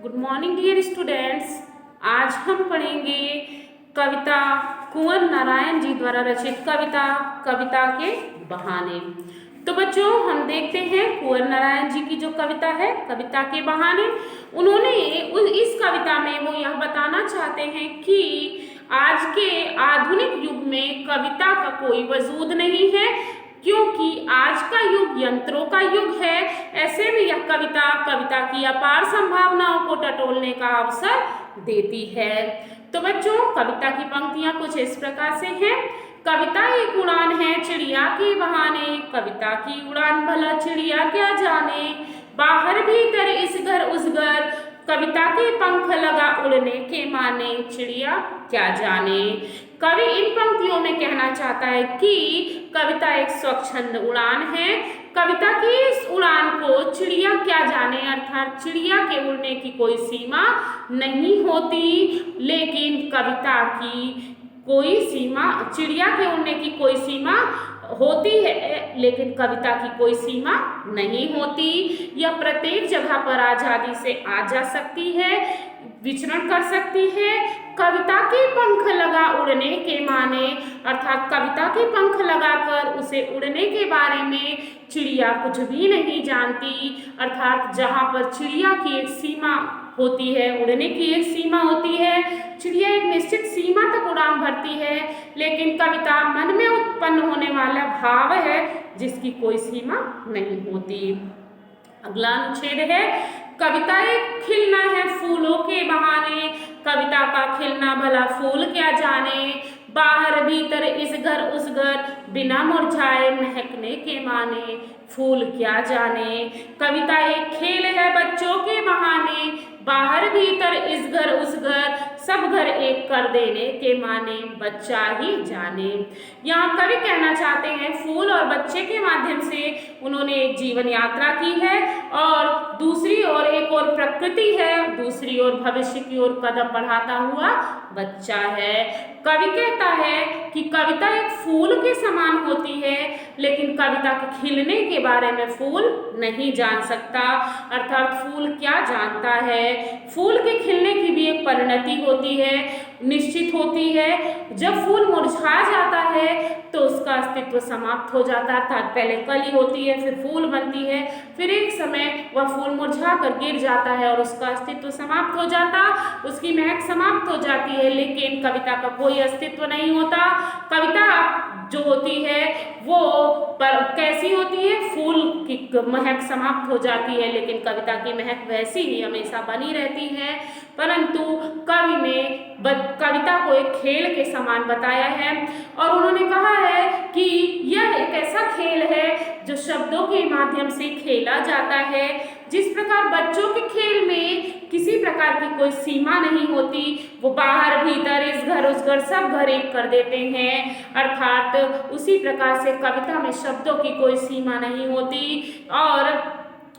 Good morning dear students. आज हम पढ़ेंगे कविता कुंवर नारायण जी द्वारा रचित कविता कविता के बहाने। तो बच्चों हम देखते हैं कुंवर नारायण जी की जो कविता है कविता के बहाने, उन्होंने इस कविता में वो यह बताना चाहते हैं कि आज के आधुनिक युग में कविता का कोई वजूद नहीं है, क्योंकि आज का युग यंत्रों का युग है। ऐसे में यह कविता की अपार संभावनाओं को टटोलने का अवसर देती है। तो बच्चों कविता की पंक्तियां कुछ इस प्रकार से हैं। कविता एक उड़ान है चिड़िया के बहाने, कविता की उड़ान भला चिड़िया क्या जाने, बाहर भीतर इस घर उस घर, कविता के पंख लगा उड़ने के माने, चिड़िया क्या जाने। कवि इन पंक्तियों में कहना चाहता है कि कविता एक स्वच्छंद उड़ान है। कविता की इस उड़ान को चिड़िया क्या जाने, अर्थात चिड़िया के उड़ने की कोई सीमा नहीं होती, लेकिन कविता की कोई सीमा, चिड़िया के उड़ने की कोई सीमा होती है लेकिन कविता की कोई सीमा नहीं होती। यह प्रत्येक जगह पर आजादी से आ जा सकती है, विचरण कर सकती है। कविता के पंख लगा उड़ने के माने, अर्थात कविता के पंख लगाकर उसे उड़ने के बारे में चिड़िया कुछ भी नहीं जानती। अर्थात जहाँ पर चिड़िया की एक सीमा होती है, उड़ने की एक सीमा होती है, चिड़िया एक निश्चित सीमा तक उड़ान भरती है, लेकिन कविता मन में उत्पन्न होने वाला भाव है जिसकी कोई सीमा नहीं होती। अगला अनुच्छेद है कविता एक खिलना है फूलों के बहाने, कविता का खिलना भला फूल क्या जाने, बाहर भीतर इस घर उस घर, बिना मुरझाए महकने के माने, फूल क्या जाने। कविता एक खेल है बच्चों के बहाने, बाहर भीतर इस घर उस घर, सब घर एक कर देने के माने, बच्चा ही जाने। यहाँ कवि कहना चाहते हैं फूल और बच्चे के माध्यम से उन्होंने एक जीवन यात्रा की है, और दूसरी ओर एक और प्रकृति है, दूसरी ओर भविष्य की ओर कदम बढ़ाता हुआ बच्चा है। कवि कहता है कि कविता एक फूल के समान होती है, लेकिन कविता के खिलने के बारे में फूल नहीं जान सकता, अर्थात फूल क्या जानता है। फूल के खिलने की भी एक परिणति होती है, निश्चित होती है। जब फूल मुरझा जाता है तो उसका अस्तित्व समाप्त हो जाता है, अर्थात पहले कली होती है फिर फूल बनती है, फिर एक समय वह फूल मुरझा कर गिर जाता है और उसका अस्तित्व समाप्त हो जाता, उसकी महक समाप्त हो जाती है, लेकिन कविता का कोई अस्तित्व नहीं होता। कविता जो होती है वो पर कैसी होती है, फूल की महक समाप्त हो जाती है, लेकिन कविता की महक वैसी ही हमेशा बनी रहती है। परंतु कवि ने कविता को एक खेल के समान बताया है, और उन्होंने कहा है कि यह एक ऐसा खेल है जो शब्दों के माध्यम से खेला जाता है। जिस प्रकार बच्चों के खेल में किसी प्रकार की कोई सीमा नहीं होती, वो बाहर भीतर इस घर उस घर सब घर एक कर देते हैं, अर्थात उसी प्रकार से कविता में शब्दों की कोई सीमा नहीं होती, और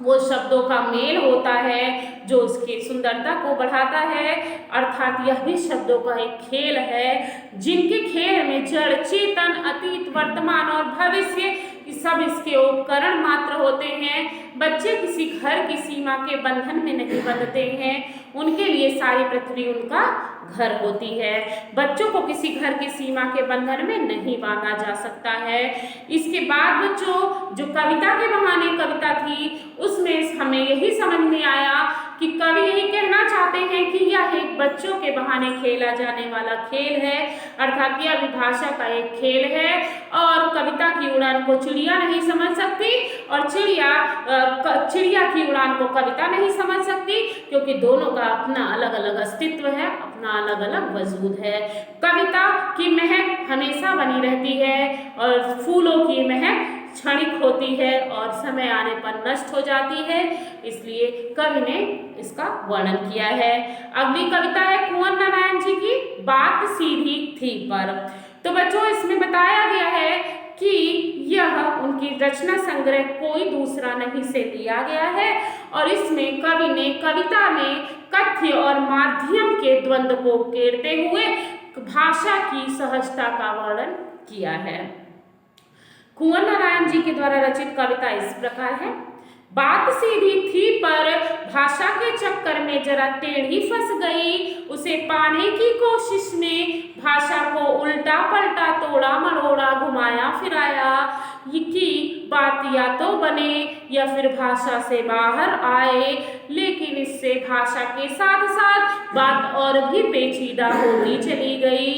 वो शब्दों का मेल होता है जो उसकी सुंदरता को बढ़ाता है। अर्थात यह भी शब्दों का एक खेल है, जिनके खेल में जड़ चेतन अतीत वर्तमान और भविष्य सब इसके उपकरण मात्र होते हैं। बच्चे किसी घर की सीमा के बंधन में नहीं बंधते हैं, उनके लिए सारी पृथ्वी उनका घर होती है। बच्चों को किसी घर की सीमा के बंधन में नहीं बांधा जा सकता है। इसके बाद बच्चों जो कविता के बहाने कविता थी उसमें हमें यही समझ में आया कि कवि यही कहना चाहते हैं कि यह एक बच्चों के बहाने खेला जाने वाला खेल है, अर्थात यह भाषा का एक खेल है, और कविता की उड़ान को चिड़िया नहीं समझ सकती और चिड़िया की उड़ान को कविता नहीं समझ सकती, क्योंकि दोनों का अपना अलग अलग अस्तित्व है, अपना अलग अलग वजूद है। कविता की महक हमेशा बनी रहती है और फूलों की महक क्षणिक होती है और समय आने पर नष्ट हो जाती है, इसलिए कवि ने इसका वर्णन किया है। अगली कविता है कुंवर नारायण जी की बात सीधी थी पर। तो बच्चों इसमें बताया गया है कि यह उनकी रचना संग्रह कोई दूसरा नहीं से लिया गया है, और इसमें कवि ने कविता में कथ्य और माध्यम के द्वंद्व को उकेरते हुए भाषा की सहजता का वर्णन किया है। कुंवर नारायण जी के द्वारा रचित कविता इस प्रकार है। बात सीधी थी पर भाषा के चक्कर में जरा टेढ़ी फंस गई। उसे पाने की कोशिश में भाषा को उल्टा पलटा, तोड़ा मरोड़ा, घुमाया फिराया कि बात या तो बने या फिर भाषा से बाहर आए, लेकिन इससे भाषा के साथ साथ बात और भी पेचीदा होती चली गई।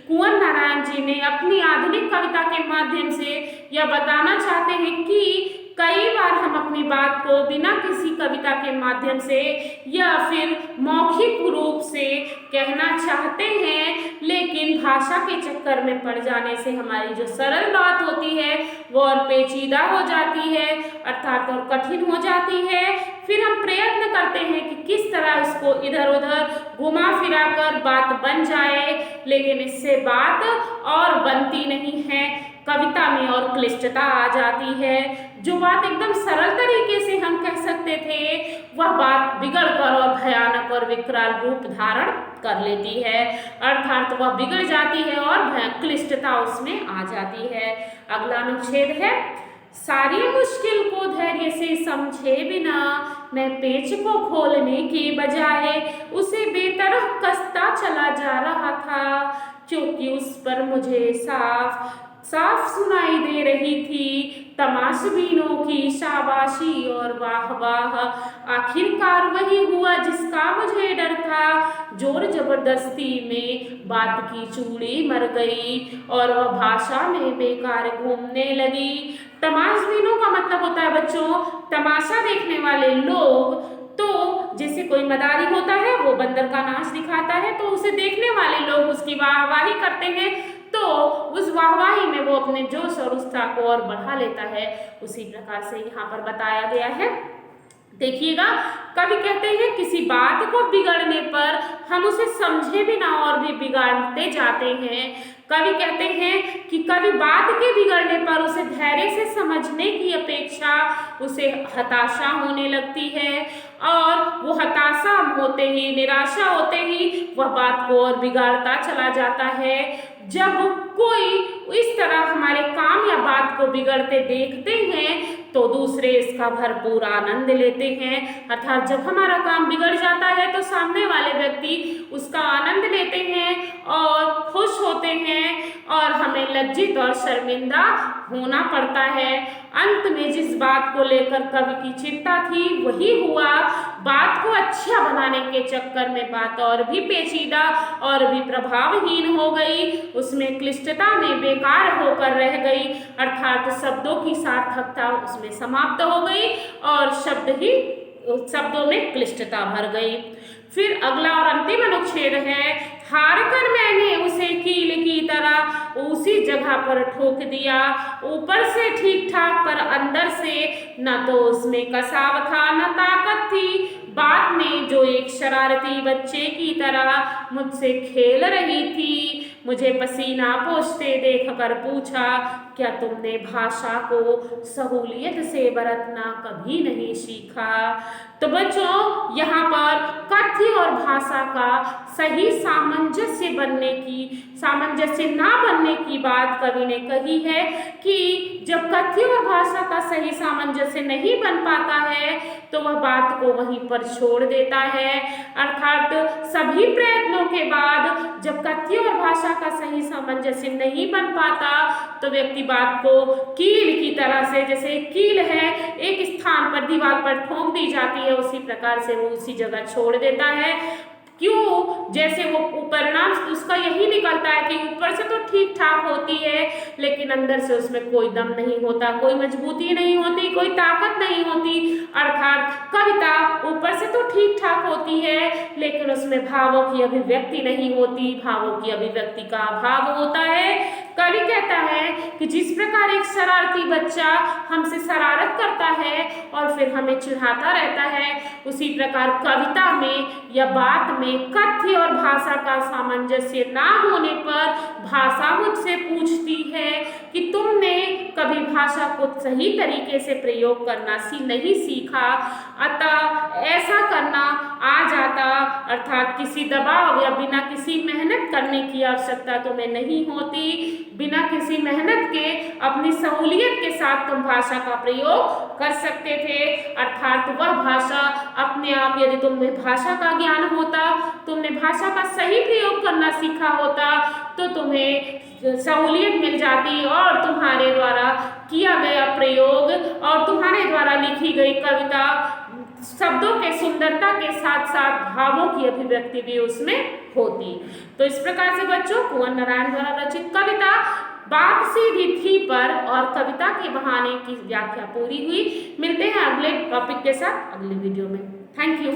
कुंवर नारायण जी ने अपनी आधुनिक कविता के माध्यम से यह बताना चाहते हैं कि कई बार हम अपनी बात को बिना किसी कविता के माध्यम से या फिर मौखिक रूप से कहना चाहते हैं, लेकिन भाषा के चक्कर में पड़ जाने से हमारी जो सरल बात होती है वो और पेचीदा हो जाती है, अर्थात और कठिन हो जाती है। फिर हम प्रयत्न करते हैं कि किस तरह इसको इधर उधर घुमा फिरा कर बात बन जाए, लेकिन इससे बात और बनती नहीं है, कविता में और क्लिष्टता आ जाती है। जो बात एकदम सरल तरीके से हम कह सकते थे वह बात बिगड़ कर और भयानक और विकराल रूप धारण कर लेती है, अर्थात वह बिगड़ जाती है और क्लिष्टता उसमें आ जाती है। अगला अनुच्छेद है, सारी मुश्किल को धैर्य से समझे बिना मैं पेच को खोलने के बजाय उसे बेतरह कसता चला जा रहा था, क्योंकि उस पर मुझे साफ साफ सुनाई दे रही थी तमाशबीनों की शाबाशी और वाह वाह। आखिरकार वही हुआ जिसका मुझे डर था, जोर जबरदस्ती में बात की चूड़ी मर गई और वह भाषा में बेकार घूमने लगी। तमाशबीनों का मतलब होता है बच्चों तमाशा देखने वाले लोग। तो जैसे कोई मदारी होता है वो बंदर का नाच दिखाता है तो उसे देखने वाले लोग उसकी वाहवाही करते हैं, तो उस वाहवाही में वो अपने जोश और उत्साह को और बढ़ा लेता है। उसी प्रकार से यहाँ पर बताया गया है। देखिएगा, कवि कहते हैं किसी बात को बिगड़ने पर हम उसे समझे बिना और भी बिगाड़ते जाते हैं। कवि कहते हैं कि कभी बात के बिगड़ने पर उसे धैर्य से समझने की अपेक्षा उसे हताशा होने लगती है, और वो हताशा होते ही, निराशा होते ही वह बात को और बिगाड़ता चला जाता है। जब कोई इस तरह हमारे काम या बात को बिगड़ते देखते हैं तो दूसरे इसका भरपूर आनंद लेते हैं, अर्थात जब हमारा काम बिगड़ जाता है तो सामने वाले व्यक्ति उसका आनंद लेते हैं और खुश होते हैं, और हमें लज्जित और शर्मिंदा होना पड़ता है। अंत में जिस बात को लेकर कवि की चिंता थी वही हुआ। बात को अच्छा बनाने के चक्कर में बात और भी पेचीदा और भी प्रभावहीन हो गई, उसमें क्लिष्टता में बेकार होकर रह गई, अर्थात शब्दों की सार्थकता उसमें समाप्त हो गई और शब्दों में क्लिष्टता भर गई। फिर अगला और अंतिम अनुच्छेद है, हार कर मैंने उसे कील की तरह उसी जगह पर ठोक दिया, ऊपर से ठीक ठाक पर अंदर से न तो उसमें कसाव था न ताकत थी। बात में जो एक शरारती बच्चे की तरह मुझसे खेल रही थी, मुझे पसीना पोंछते देखकर पूछा, क्या तुमने भाषा को सहूलियत से बरतना कभी नहीं सीखा? तो बच्चों, यहाँ पर कथ्य और भाषा का सही सामंजस्य ना बनने की बात कवि ने कही है कि जब कथ्य और भाषा का सही सामंजस्य नहीं बन पाता है तो वह बात को वहीं पर छोड़ देता है, अर्थात सभी प्रयत्नों के बाद जब कथ्य और भाषा का सही सामंजस्य नहीं बन पाता तो व्यक्ति बात को कील की तरह से, जैसे कील है एक स्थान पर दीवार पर ठोक दी जाती है, उसी प्रकार से वो उसी जगह छोड़ देता है। क्यों? जैसे वो परिणाम उसका यही निकलता है कि ऊपर से तो ठीक ठाक होती है लेकिन अंदर से उसमें कोई दम नहीं होता, कोई मजबूती नहीं होती, कोई ताकत नहीं होती, अर्थात कविता ऊपर से तो ठीक ठाक होती है लेकिन उसमें भावों की अभिव्यक्ति नहीं होती, भावों की अभिव्यक्ति का अभाव होता है। कवि कहता है कि जिस प्रकार एक शरारती बच्चा हमसे शरारत करता है और फिर हमें चिढ़ाता रहता है, उसी प्रकार कविता में या बात में कथ्य और भाषा का सामंजस्य ना होने पर भाषा मुझसे पूछती है कि तुमने कभी भाषा को सही तरीके से प्रयोग करना नहीं सीखा, अतः ऐसा करना आ जाता, अर्थात किसी दबाव या बिना किसी मेहनत करने की आवश्यकता तुम्हें नहीं होती, बिना किसी मेहनत के अपनी सहूलियत के साथ तुम भाषा का प्रयोग कर सकते थे, अर्थात वह भाषा अपने आप यदि तुम्हें भाषा का ज्ञान होता, तुमने भाषा का सही प्रयोग करना सीखा होता, तो तुम्हें सहूलियत मिल जाती और तुम्हारे द्वारा किया गया प्रयोग और तुम्हारे द्वारा लिखी गई कविता शब्दों के सुंदरता के साथ साथ भावों की अभिव्यक्ति भी उसमें होती। तो इस प्रकार से बच्चों कुंवर नारायण द्वारा रचित कविता बात सीधी थी पर और कविता के बहाने की व्याख्या पूरी हुई। मिलते हैं अगले टॉपिक के साथ अगले वीडियो में। Thank you.